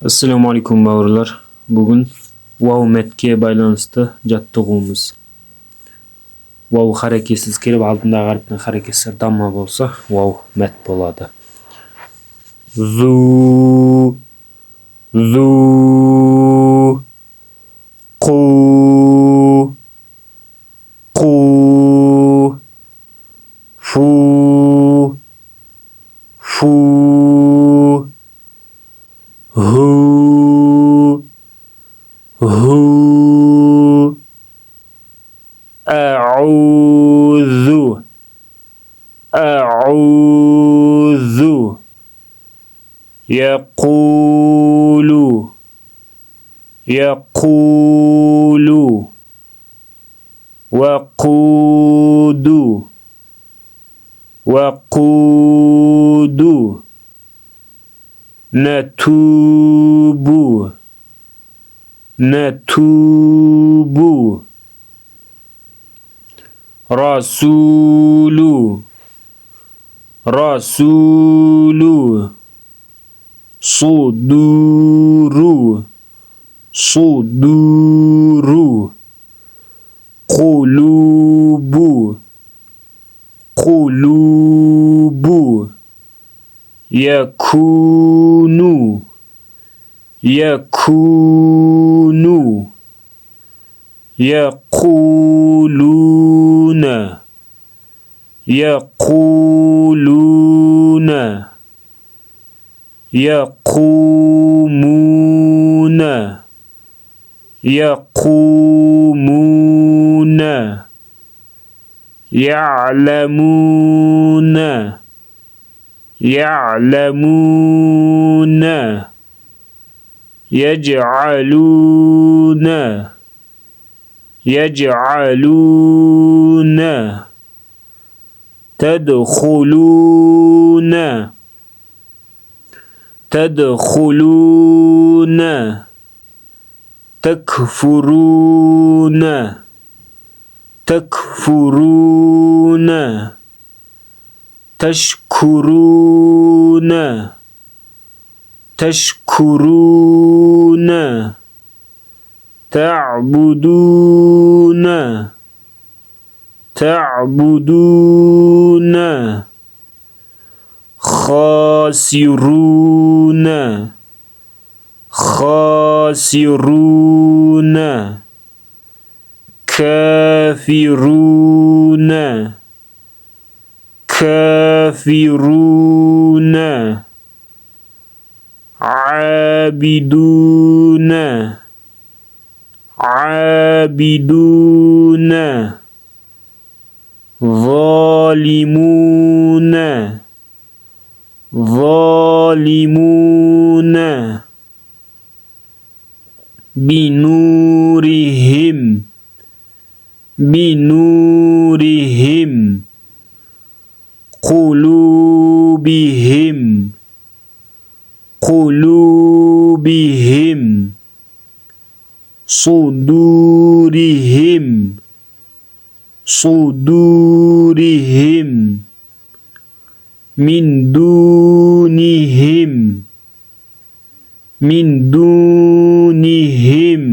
Assalamu alaikum bavurlar. Bugün wow metke baylanıştı jattığımız. Wow hareketsiz kelip aldında garipten hareketsler damma bolsa wow met boladı. Zu zu ku ku fu fu hu hu أعوذ أعوذ يقول يقول وقود وقود نتوب نتوب رسول رسول صدور صدور قلوب قلوب يكون يكون يقولون يقولون يقومون يقومون يعلمون يعلمون يجعلون يجعلون تدخلون تدخلون تكفرون تكفرون تشكرون تشكرون تعبدون تعبدون خاسرون خاسرون كافرون كافرون عابدون عابدون ظالمون ظالمون بنورهم بنورهم قلوبهم قلوبهم صدورهم صدورهم من دونهم من دونهم